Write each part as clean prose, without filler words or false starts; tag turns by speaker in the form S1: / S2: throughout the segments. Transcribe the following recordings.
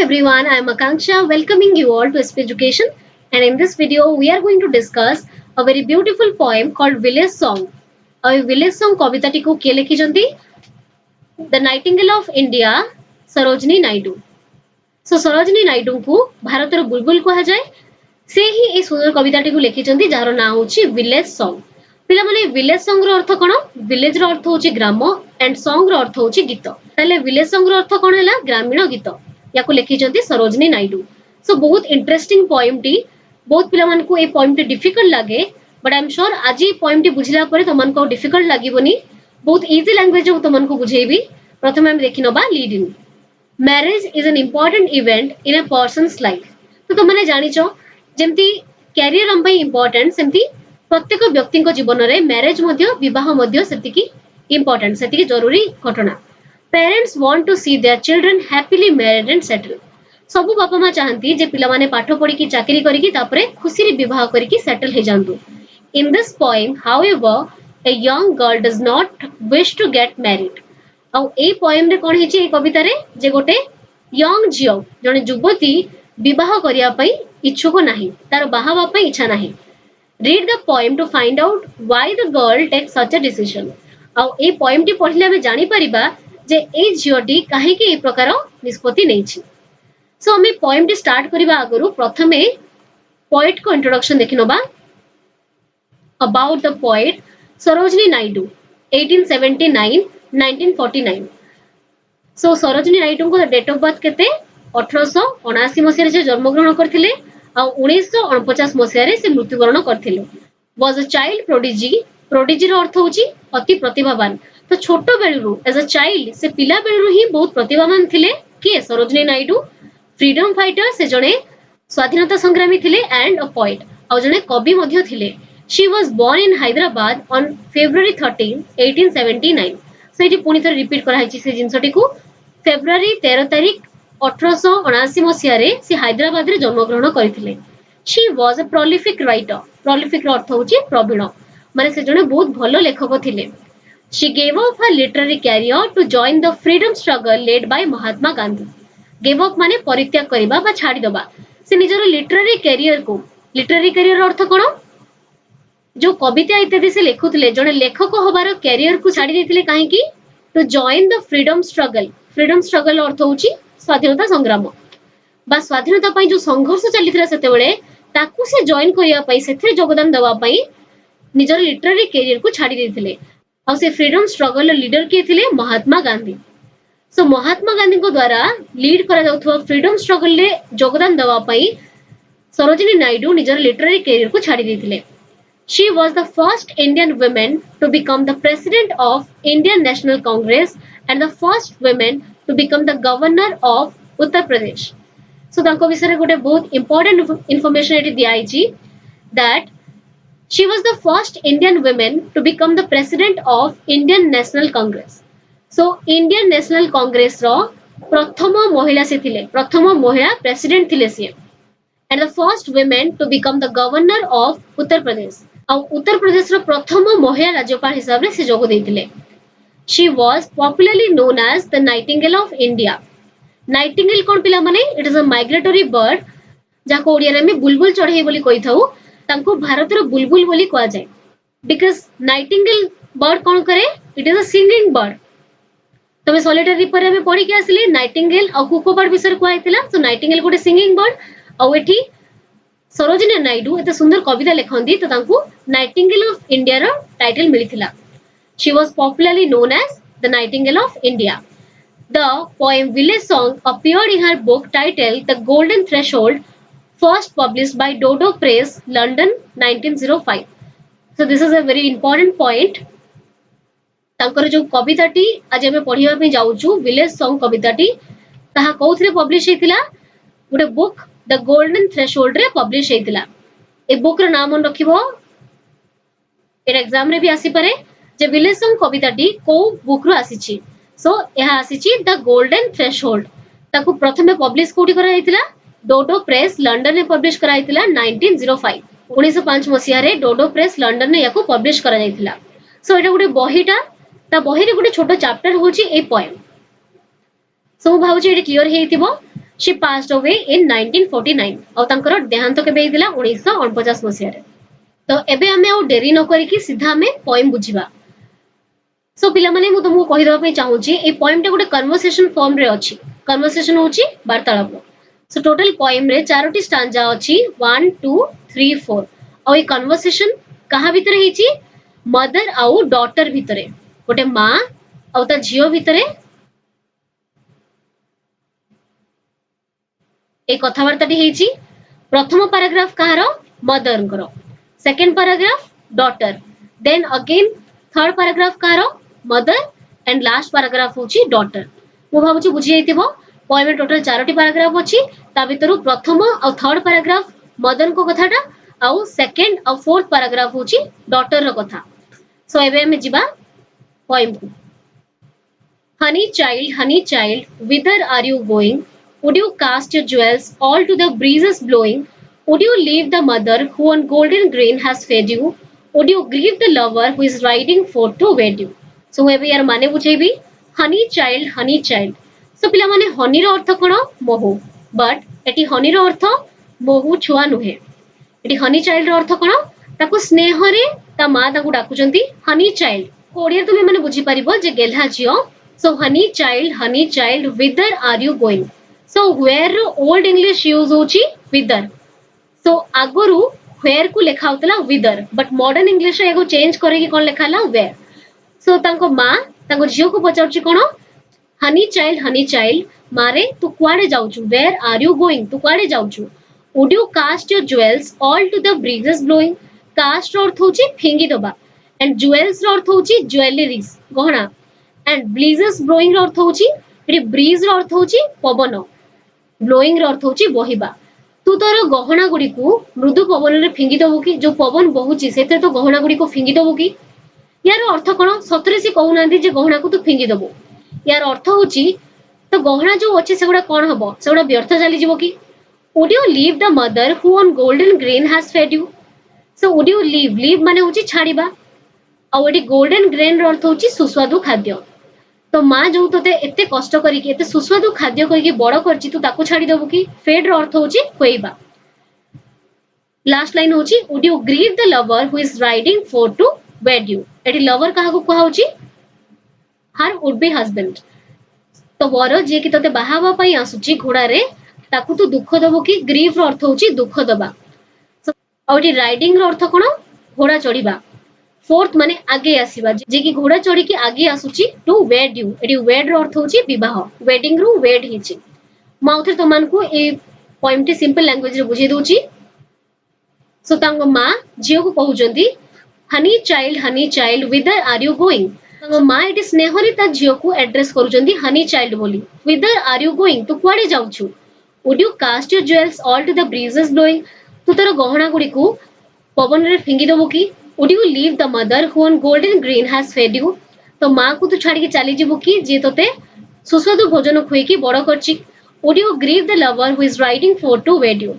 S1: everyone, I am Akanksha welcoming you all to SP Education, and in this video we are going to discuss a very beautiful poem called Village Song. A village song कविताटी को किए लिखिଛନ୍ତି The Nightingale of India Sarojini Naidu. So Sarojini Naidu को भारतर बुलबुल कहा जाए से ही ए सुंदर कविताटी को लिखिଛନ୍ତି ଯାହାର ନାଁ ହେଉଛି Village Song. ପିଲାମାନେ Village Song ର ଅର୍ଥ କ'ଣ? Village ର ଅର୍ଥ ହେଉଛି ଗ୍ରାମ and song ର ଅର୍ଥ ହେଉଛି ଗୀତ. ତାହେଲେ Village Song ର ଅର୍ଥ କ'ଣ ହେଲା? ଗ୍ରାମୀଣ ଗୀତ. याको लिखिଛନ୍ତି सरोजिनी नायडू. सो बहुत इंटरेस्टिंग पोएम टी बहुत पिला मन को ए पोएम टी डिफिकल्ट लागे बट आई एम श्योर आज पोएम टी बुझिला परे तमन को डिफिकल्ट लागिबोनी बहुत इजी लैंग्वेज जो तमन को बुझेबी. प्रथमे हम देखिनबा lead in. Marriage is an important event in a person's life. तो तुमने जानिचो जेमती कैरियर हम पई इंपोर्टेंट सेमती प्रत्येक व्यक्ति को जीवन रे मैरिज मध्य विवाह मध्य सेतिकी इंपोर्टेंट सेतिकी जरूरी घटना. Parents want to see their children happily married and settled. सबु बापा माँ चाहती जे पिला माने पाठ पढ़ी की चाकरी करी की तापरे खुशी रे विवाह करी की सेटल हे जानतु. In this poem, however, a young girl does not wish to get married. ଆଉ ए poem रे कोन हेची ए कविता रे जे गोटे young झियो जने युवती विवाह करिया पई इच्छुक नाही तार बाहावा पई इच्छा नाही. Read the poem to find out why the girl takes such a decision. ଆଉ ए poem टी पढ़िले हम जानि परिबा जे ए झियोटी काहे के ए प्रकार निष्पत्ति नेछि. सो हमें पोएम टी स्टार्ट करिबा आगरु प्रथमे पोएट को इंट्रोडक्शन देखिनबा. About the poet Sarojini Naidu 1879 1949. So Sarojini Naidu को डेट ऑफ बर्थ केते 1879 मसिया रे जन्म ग्रहण करथिले आ 1949 मसिया रे से मृत्युवरण करथिले. Was a child prodigy. Prodigy रो अर्थ होची अति प्रतिभावान. तो छोट बेलू एज अ चाइल्ड से पिला बेलू ही बहुत प्रतिभावान थिले किए सरोजिनी नायडू. फ्रीडम फाइटर से जने स्वाधीनता संग्रामी थिले एंड अ पोएट और जने कवि मध्य थिले. She was born in Hyderabad on February 13 1879. So एटी पुनी थर रिपीट करा हिची से जिंसटी को फेब्रुअरी 13 तारिख 1879 मसिया रे से हैदराबाद रे जन्म ग्रहण करथिले. She was a prolific writer. Prolific रो अर्थ होची प्रवीण माने से जने बहुत भलो लेखक थिले. She gave up her literary career to join the freedom struggle led by Mahatma Gandhi. Gave up माने परित्याग करिबा बा छाडी दबा. से निजर लिटरेरी कैरियर को लिटरेरी कैरियर अर्थ कोन जो कविता इत्यादि से लेखुतले जने लेखक होबार कैरियर को छाडी देथिले काहे की to join the freedom struggle. Freedom struggle अर्थ होची स्वाधीनता संग्राम बा स्वाधीनता पई जो संघर्ष चलिथिला सेते बेले ताकू से जॉइन करिया पई सेथे योगदान दवा पई निजर लिटरेरी कैरियर को छाडी देथिले. और से फ्रीडम स्ट्रगल लीडर किए थे महात्मा गांधी. सो महात्मा गांधी को द्वारा लीड करा जाउथवा फ्रीडम स्ट्रगल ले योगदान दवा पई सरोजिनी नायडू निजर लिटरेरी कैरियर को छाडी देथिले. She was the first Indian women to become the president of Indian National Congress and the first women to become the governor of Uttar Pradesh. So तांको विषय रे गोटे बहुत इंपोर्टेंट इंफॉर्मेशन एटी दिया आइची that she was the first Indian woman to become the president of Indian National Congress. So Indian National Congress रो प्रथम महिला से थिले प्रथम महिला प्रेसिडेंट थिले से and the first woman to become the governor of Uttar Pradesh. और उत्तर प्रदेश रो प्रथम महिला राज्यपाल हिसाब रे से जोग देथिले. She was popularly known as the Nightingale of India. Nightingale कोन पिला माने it is a migratory bird जाको ओडिया रे में बुलबुल चढ़ई बोली कहि थाउ तांको भारतर बुलबुल बोली कहा जाए. बिकॉज नाइटिंगेल बर्ड कौन करे it is a singing bird. तमे सॉलिटरी रिपर में पढ़ी के आसिले नाइटिंगेल और कुको बर्ड विषय को आइतिला. सो नाइटिंगेल गोटे सिंगिंग बर्ड और एठी सरोजिनी नायडू एते सुंदर कविता लेखंदी तो तांको नाइटिंगेल ऑफ इंडिया रो टाइटल मिलिथिला. She was popularly known as the nightingale of India. The poem village song appeared in her book title the Golden Threshold first published by Dodo Press, London, 1905. So this is a very important point. तांकर जो कविताटी आज हमें पढ़िबा पे जाउछु village song कविताटी ताहा कोथरे publish हेतिला गोटे book the Golden threshold रे publish हेतिला. A book रो नाम मन रखिबो एर एग्जाम रे भी आसी पारे जे विलेज सॉन्ग कविताटी को बुक रो आसीची. सो एहा आसीची द गोल्डन थ्रेशोल्ड. ताकू प्रथमे पब्लिश कोठी करा हेतिला डोडो प्रेस लंडन ने पब्लिश कराइतिला 1905 1905 मसिया रे डोडो प्रेस लंडन ने याको पब्लिश करा जाइतिला. सो एटा गुटे बहिटा ता बहि रे गुटे छोटो चैप्टर होची ए पोएम. सो भाउची एटा क्लियर हेइतिबो शी पास्ड अवे इन 1949 और तांकर देहांत केबे हेतिला 1949 मसिया रे। तो एबे हमें आ डेरी न करी कि सीधा हमें पोएम बुझिबा। सो पिला माने मु तुमको कहि दबा पे चाहूची ए पोएम टे गोटे कन्वर्सेशन फॉर्म रे अछि। कन्वर्सेशन होची वार्तालाप। सो टोटल पोएम रे चारोटी स्टांजा अछि 1 2 3 4 और ए कन्वर्सेशन कहा भीतर हेची मदर आउ डॉटर भीतरे गोटे मां आउ ता झियो भीतरे ए कथावार्ताटी हेची। प्रथम पैराग्राफ कहार mother second paragraph daughter then again third paragraph कहार मदर एंड लास्ट पैराग्राफ होची डॉटर। मु भाबुची बुझी जाइतिबो पोएम रे टोटल चारोटी पैराग्राफ अछि ता भीतरु प्रथम और थर्ड पैराग्राफ मदर को कथाटा आउ सेकेंड और फोर्थ पैराग्राफ होची डॉटर रो कथा। सो एबे हम जिबा पोएम को। honey child, whither are you going? Would you cast your jewels all to the breezes blowing? Would you leave the mother who on golden grain has fed you? Would you grieve the lover who is riding forth to wed you? So एबे यार माने बुझेबी honey child. So पिला माने honey रो अर्थ कोन मोहु but एटी honey रो अर्थ मोहु छुआ नुहे। एटी honey child रो अर्थ कोन ताको स्नेह रे ता मां ताको डाकुचंती honey child। ओडिया तुमे माने बुझी परिबो जे गेल्हा जियो। So honey child, whither are you going? So where old English use होची whither. So आगुरु where को लेखा होतला whither, but modern English रे एगो चेंज करेगी कोन लेखाला where. So तांको मां तांको झियो को पचाउची कोन honey child मारे तू कुआडे जाउछु where are you going तू कुआडे जाउछु. Would you cast your jewels all to the breezes blowing? Cast अर्थ होची फिंगी दबा and jewels अर्थ होची ज्वेलरीज गहना and breezes blowing अर्थ होची एटी ब्रीज अर्थ होची पवन ब्लोइंग अर्थ होची बहिबा। तू तोर गहना गुडी को मृदु पवन रे फिंगी दबो कि जो पवन बहुची सेते तो गहना गुडी को फिंगी दबो कि यार अर्थ कोन सतरे से कहू नांदी जे गहना को तू फिंगी दबो। यार अर्थ होची तो गहना जो अछि सेगुडा कोन हबो सेगुडा व्यर्थ चली जिवो कि। Would you leave the mother who on golden grain has fed you? So would you leave माने होची छाड़ीबा आ एटी गोल्डन ग्रेन रो अर्थ होची सुस्वादु खाद्य। तो मां जो तोते एते कष्ट करी के एते सुस्वादु खाद्य करी के बड़ करची तू ताको छाड़ी दबु कि। फेड रो अर्थ होची खोइबा। लास्ट लाइन होची would you grieve the lover who is riding for to wed you? Eighty lover काहा को कहा होची हर would be husband। तो वर जे कि तोते बाहावा पई आसुची घोड़ा रे ताकू तू दुख दबु कि ग्रीव रो अर्थ होची दुख दबा। आ एटी राइडिंग रो अर्थ कोन घोड़ा चढ़ीबा। फोर्थ माने आगे आसीबा जे कि घोड़ा चढ़ी के आगे आसुची टू वेड यू एटी वेड रो अर्थ होची विवाह वेडिंग रो वेड हिची। माउथर तमान को ए पोएम टी सिंपल लैंग्वेज रे बुझे दोची। सो तांगो मां जियो को कहउजंती honey child whither are you going? तांगो मां एटी स्नेह रे ता जियो को एड्रेस करूजंती हनी चाइल्ड बोली whither are you going तू कुआडे जाउछु। Would you cast your jewels all to the breezes blowing? तू तोर गहना गुडी को पवन रे फिंगी दबो कि। Would you leave the mother who on golden grain has fed you? तो मां को तू छाड़ी के चली जिवो कि जे तोते सुस्वादु भोजन खुई की बड़ करची। Would you grieve the lover who is riding for to wed you?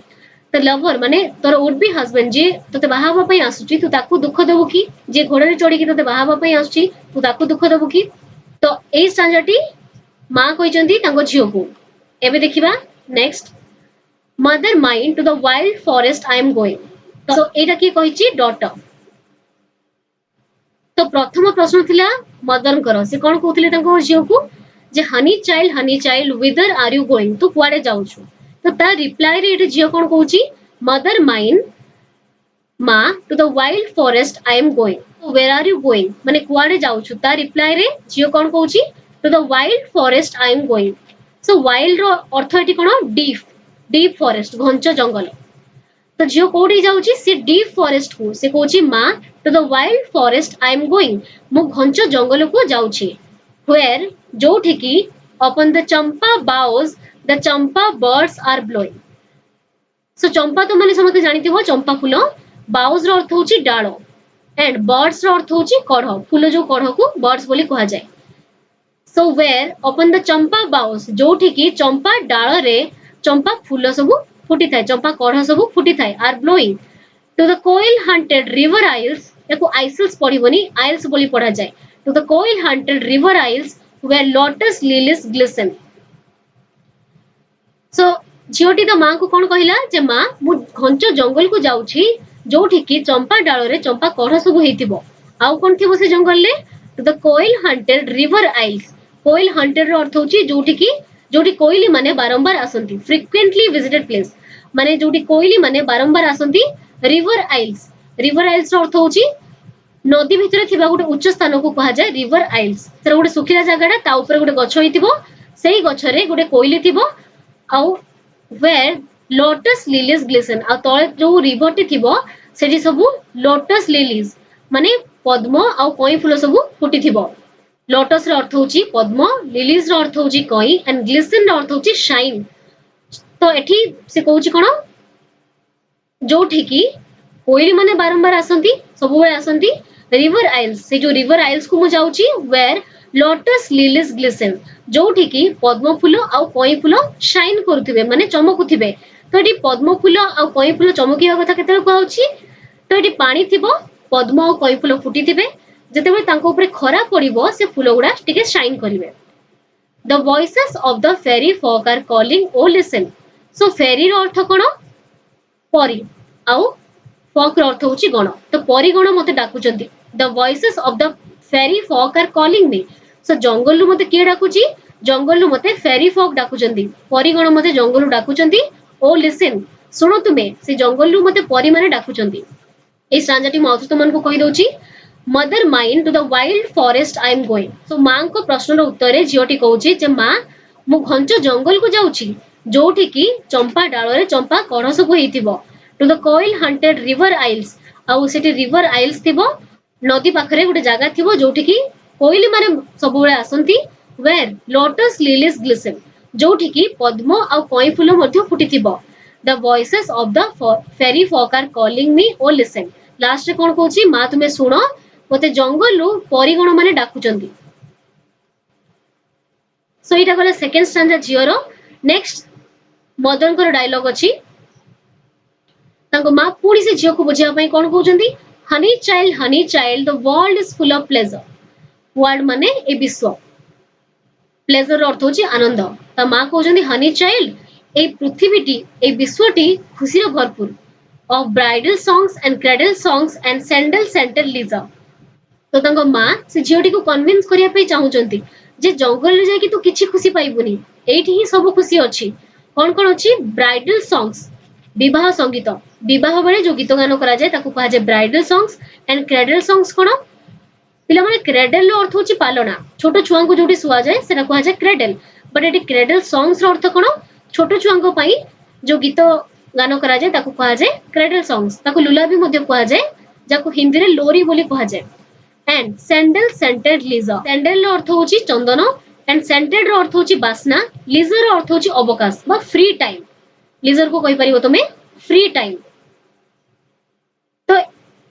S1: तो लवर माने तोर would be husband जे तोते बाहावा पई आसुची तू ताकू दुख दबो कि। जे घोड़ा रे चढ़ी के तोते बाहावा पई आसुची तू ताकू दुख दबो कि। तो एई स्टांजाटी मां कहिचंती तांको झियो को। एबे देखिबा next mother mine to the wild forest I am going. So एटा की कहिची डॉटर। तो प्रथम प्रश्न थिला मदर कर से कोन कहउथिले तांको झियो को जे honey child whither are you going तू कुआडे जाउछु। तो ता रिप्लाई रे एटा झियो कोन कहउची मदर माइन मां to the wild forest I am going. तो वेयर आर यू गोइंग माने कुआडे जाउछु ता रिप्लाई रे झियो कोन कहउची to the wild forest I am going. So wild रो अर्थ एटी कोन डीप फॉरेस्ट घंच जंगल। तो झियो कोडी जाउची से डीप फॉरेस्ट को से कहउची मां to the wild forest I am going मु घंच जंगल को जाउची। वेयर जोठी की upon the champa boughs the champa birds are blowing. So चंपा तो माने समझते जानिते हो चंपा फूल बाउज रो अर्थ होची डालो एंड बर्ड्स रो अर्थ होची कढ़ फूल जो कढ़ को बर्ड्स बोली कहा जाए। So where upon the champa boughs जोठी की चंपा डाल रे चंपा फूल सब फुटी थाए चंपा कढ़ सब फुटी थाए are blowing to the koel haunted river isles याको आइसल्स पड़िबनी आइल्स बोली पढ़ा जाए to the koel haunted river isles where lotus lilies glisten. So झीटी तो माँ को कौन कहला जे माँ मु घंच जंगल को जाऊँगी जोठी की चंपा डाल रे चंपा कढ़ सब होइतिबो आउ कोन थिबो से जंगल ले to the koel haunted river isles koel haunted रो अर्थ होची जोठी कोयली माने बारंबार आसंती फ्रिक्वेंटली विजिटेड प्लेस माने जोठी कोयली माने बारंबार आसंती रिवर आइल्स रो अर्थ होची नदी भितर थिबा गोटे उच्च स्थान को कहा जाय रिवर आइल्स सेर गोटे सुखिला जगहटा ता ऊपर गोटे गछ होइतिबो सेही गछरे गोटे कोयली थिबो आउ where lotus lilies glisten आ तळे जो रिवर टी थिबो सेठी सबु lotus lilies माने पद्म आ कई फूल सबु फुटी थिबो lotus रो अर्थ होची पद्म lilies रो अर्थ होची कई एंड glisten रो अर्थ होची shine तो एठी से कहूची कोन जोठी की कोइली माने बारंबार आसंती सबु बेले आसंती रिवर आइल्स से जो रिवर आइल्स को मु जाउची where lotus lilies glisten जोठी की पद्म फूल आ कई फूल शाइन करुथिबे माने चमकुथिबे तो एटी पद्म फूल आ कई फूल चमकिया कथा केते कहउची तो एटी पानी थिबो पद्म आ कई फूल फुटिथिबे जेतेबे तांको ऊपर खरा पड़िबो से फूल गुडा टिके शाइन करिवे the voices of the fairy folk are calling O listen so fairy रो अर्थ कोन परी आउ folk रो अर्थ होची गण तो परी गण मते डाकुचंती the voices of the fairy folk are calling me so जंगल रु मते के डाकुची जंगल रु मते फेरी folk डाकुचंती परी गण मते जंगल रु डाकुचंती ओ लिसन सुनो तुमे से जंगल रु मते परी माने डाकुचंती ए स्टांजाटी माउथ तो मन को कहि दोची mother mine to the wild forest I am going so मां को प्रश्न रो उत्तर झीटी कहूची जे मां मु घंच जंगल को जाउची जोठी की चंपा डाल रे चंपा कढ़ सब होइतिबो to the koel haunted river isles आउ सेठी रिवर आइल्स थिबो नदी पाखरे गोटे जागा थिबो जोठी की कोयली माने सब बेले आसंती वेयर लोटस लिलीज ग्लिसन जोठी की पद्म आ कई फूल मध्ये फुटिथिबो the voices of the fairy folk are calling me O listen last रे कोन कहूची मां तुमे सुनो मते जंगल रो परिगण माने डाकुचंती सो इटा गला सेकंड स्टैंजा जियो नेक्स्ट मदन को डायलॉग अछि तांको मां पूरी से जियो को बुझिया पई कोन कहउचंती honey child the world is full of pleasure world माने ए विश्व प्लेजर अर्थ होची आनंद ता मां कहउचंती हनी चाइल्ड ए पृथ्वीटी ए विश्वटी खुशी रो भरपूर of bridal songs and cradle songs and sandal centre Lisa तो तांको मां से झियोटी को कन्विंस करिया पे चाहुचंती जे जंगल रे जाय कि तू किछि खुशी पाइबुनी एठी ही सब खुशी अछि कोन कोन अछि ब्राइडल सॉन्ग्स विवाह संगीत विवाह बेले जो गीत गान करा जाय ताकू कहा जाय bridal songs and cradle songs कोन पिला माने क्रेडल रो अर्थ होची पालना छोटो छुआ को जोटी सुआ जाय सेना कहा जाय क्रेडल बट एटी क्रेडल सॉन्ग्स रो अर्थ कोन छोटो छुआ को पई जो गीत गान करा जाय ताकू कहा जाय क्रेडल सॉन्ग्स ताकू लुला भी मध्ये कहा जाय जाकू हिंदी रे लोरी बोली कहा जाय and sandal scented leisure sandal रो अर्थ होची चंदन एंड सेंटेड रो अर्थ होची बासना लीजर रो अर्थ होची अवकाश बा फ्री टाइम लीजर को कहि परिबो तमे फ्री टाइम तो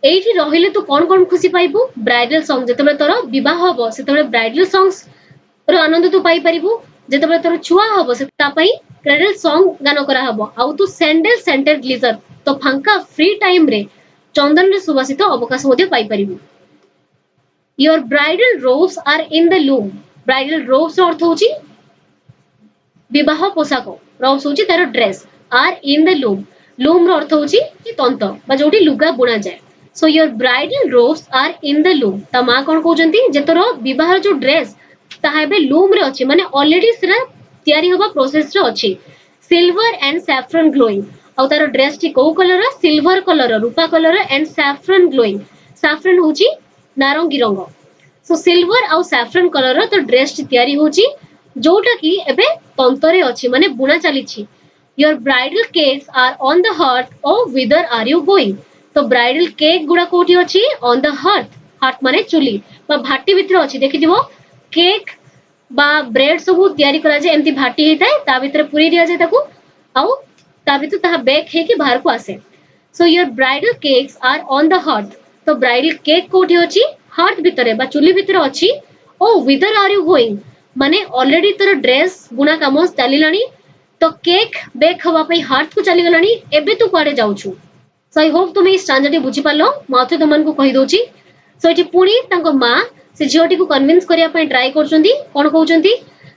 S1: एठी रहिले तो कोन खुशी पाइबू ब्राइडल सॉन्ग जेतेबे तोर विवाह होबो सेतेबे ब्राइडल सॉन्ग्स रो आनंद तू पाई परिबू जेतेबे तोर छुआ होबो से ता पई क्रेडल सॉन्ग गान करा होबो आउ तू सैंडल सेंटेड लीजर तो फांका फ्री टाइम रे चंदन रे सुवासित अवकाश मध्ये पाई परिबू your bridal robes are in the loom bridal robes अर्थ होची विवाह पोशाक रोब्स होची तार dress are in the loom रो अर्थ होची तंत बा जोटी लुगा बुना जाय so your bridal robes are in the loom ता मां कोन कहउचंती जे तोर विवाह जो ड्रेस ताहा बे लूम रे अछि माने ऑलरेडी सेरा तयारी होबा प्रोसेस रे अछि सिल्वर एंड सैफ्रन ग्लोइंग आ तार ड्रेस टी को कलर सिल्वर कलर रूपा colour and saffron glowing saffron होची नारंगी रंग सो सिल्वर आ सैफ्रन कलर तो ड्रेस टी तयारी होची जोटा की एबे तंतरे अछि माने बुना चलीछि your bridal cakes are on the hearth O whither are you going तो ब्राइडल केक गुडा कोठी अछि ऑन द हर्थ माने चुली बा भाटी भितर अछि देखिथिबो केक बा ब्रेड सब तयारी करा जे एमती भाटी हेताय ता भितर पूरी दिया जे ताकू आउ ता भितर ता बेक हे कि बाहर को आसे so your bridal cakes are on the hearth तो ब्राइडल केक कोठी अछि हर्थ भितरे बा चुली भितर अछि O whither are you going माने ऑलरेडी तोर ड्रेस बुना काम चलिलानी तो केक बेक हवा पई हर्थ को चली गलानी एबे तू कुआडे जाउछु सो आई होप तुम इस स्टांजाटी बुझी पालो माथे तुमन को कहि दोची सो एठी पुणी तांको मां से झियोटी को कन्विंस करिया पई ट्राई करचुंदी कोन कहउचंती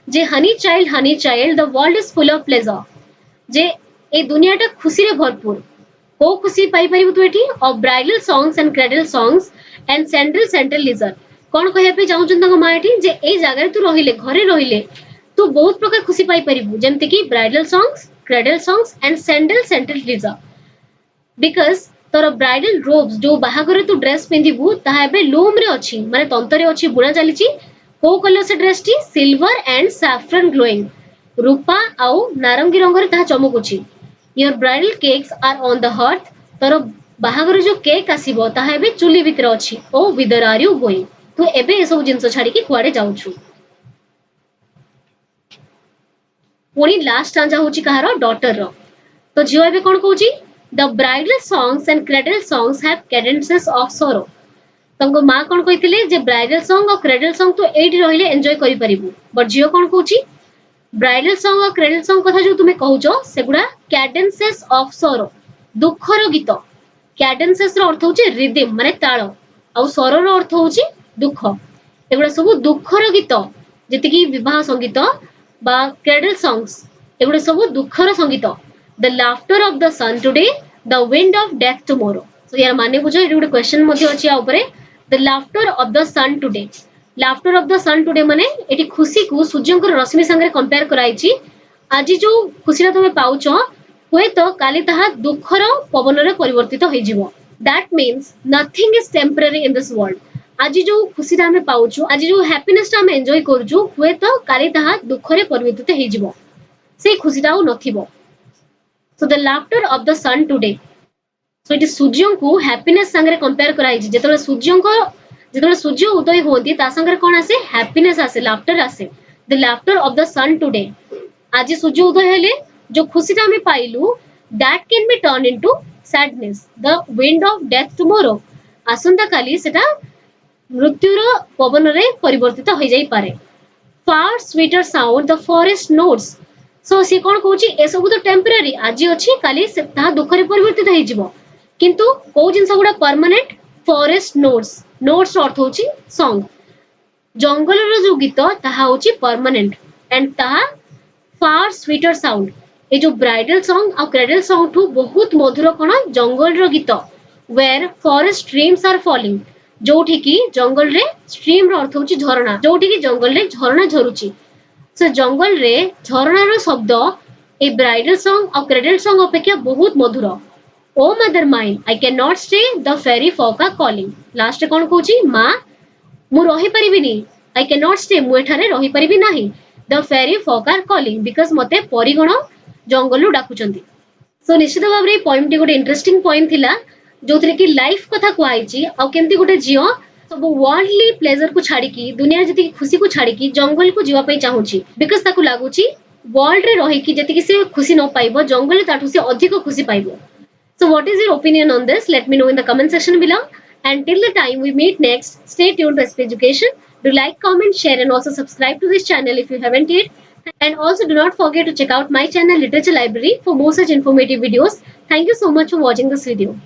S1: जे honey child the world is full of pleasure जे ए दुनियाटा खुशी रे भरपूर को खुशी पाई परिबु तू एठी of bridal songs and cradle songs and central leisure कोन कहया पे चाहू छन मा एठी जे ए जगह तू रहिले घरे रहिले तू बहुत प्रकार खुशी पाई परिबु जेमते कि bridal songs cradle songs and central leisure because तोर ब्राइडल रोब्स जो बाहागर तू ड्रेस पिंधिबु ताहा एबे लूम रे अछि माने तंतरे अछि बुना चलीची को कलर से ड्रेस टी सिल्वर एंड सैफरन ग्लोइंग रूपा आउ नारंगी रंग रे ताहा चमकुची your bridal cakes are on the hearth तोर बाहागर जो केक आसीबो ताहा एबे चुली भितर अछि O whither are you going तू एबे ए सब जिंस छाडी कि कुआडे जाउछु पुणी लास्ट स्टांजा होची कहारो डॉटर रो तो झियो एबे कोन कहूची the bridal songs and cradle songs have cadences of sorrow तंगो मां कोन कहितले जे ब्राइडल सॉन्ग और क्रेडल सॉन्ग तो एठी रहिले एन्जॉय करि परिबु बट झियो कोन कहूची ब्राइडल सॉन्ग और क्रेडल सॉन्ग कथा जो तुमे कहूचो सेगुडा कैडेंसेस ऑफ सॉरो दुखर गीत कैडेंसेस रो अर्थ होची रिदम माने ताल और सॉरो रो अर्थ होची दुख एगुडा सब दुखर गीत जति कि विवाह संगीत बा क्रेडल सॉन्ग्स एगुडा सब दुखर संगीत the laughter of the sun today the wind of death tomorrow so यार माने बुझो एटी गुटे क्वेश्चन मध्ये अछि आ ऊपरे the laughter of the sun today laughter of the sun today माने एटी खुशी को सूर्यंकर रश्मि संगे कंपेयर कराइछि आज जो खुशी तुम पाउछ हुए तो काली ताहा दुखर पवन रे परिवर्तित हो जिवो that means nothing is temporary in this world आज जो खुशी हमें पाउछु आज जो हैप्पीनेस टा हमें एन्जॉय करछु हुए तो काली ताहा दुख रे परिवर्तित हो जिवो से खुशी टा नथिबो so the laughter of the sun today so it सूर्य को हैप्पीनेस संगे कंपेयर कराई जेतले सूर्य उदय होती ता संगे कोन आसे हैप्पीनेस आसे लाफ्टर आसे the laughter of the sun today आज सूर्य उदय हेले जो खुशी ता हमें पाइलु that can be turn into sadness the wind of death tomorrow आसंता काली सेटा मृत्युर पवन रे परिवर्तित हो जाई पारे far sweeter sound the forest notes so सी कोन कहूची ए सब तो टेम्पररी आज अछि काली ता दुख रे परिवर्तित हो जिवो किंतु को जिंस गुडा परमानेंट फॉरेस्ट नोट्स अर्थ होची सॉन्ग जंगल रो जो गीत ताहा होची परमानेंट एंड ताहा फार स्वीटर साउंड ए जो ब्राइडल सॉन्ग और क्रेडल सॉन्ग ठू बहुत मधुर कोन जंगल रो गीत where forest streams are falling जोठी की जंगल रे स्ट्रीम रो अर्थ होची झरना जोठी की जंगल रे झरना झरुची सो जंगल रे झरना रो शब्द ए ब्राइडल सॉन्ग और क्रेडल सॉन्ग अपेक्षा बहुत मधुर O mother mine I can not stay the fairy folk are calling last कोन कहूची मां मु रही परिबिनी आई कैन नॉट स्टे मु एठारे रही परिबि नाही the fairy folk are calling because मते परिगण जंगलु डाकुचंती सो निश्चित भाव रे पॉइंट टी गोटे इंटरेस्टिंग पॉइंट थिला जोथरे की लाइफ कथा कुआइची आ केमती गोटे जियो सब वर्ल्डली प्लेजर को छाड़ी की दुनिया जति खुशी को छाड़ी की जंगल को जीवा पई चाहूची बिकॉज़ ताकू लागुची वर्ल्ड रे रही की जति की से खुशी न पाइबो जंगल ताठू से अधिक खुशी पाइबो so what is your opinion on this let me know in the comment section below and till the time we meet next stay tuned to SP Education do like comment share and also subscribe to this channel if you haven't yet and also do not forget to check out my channel Literature Library for more such informative videos thank you so much for watching this video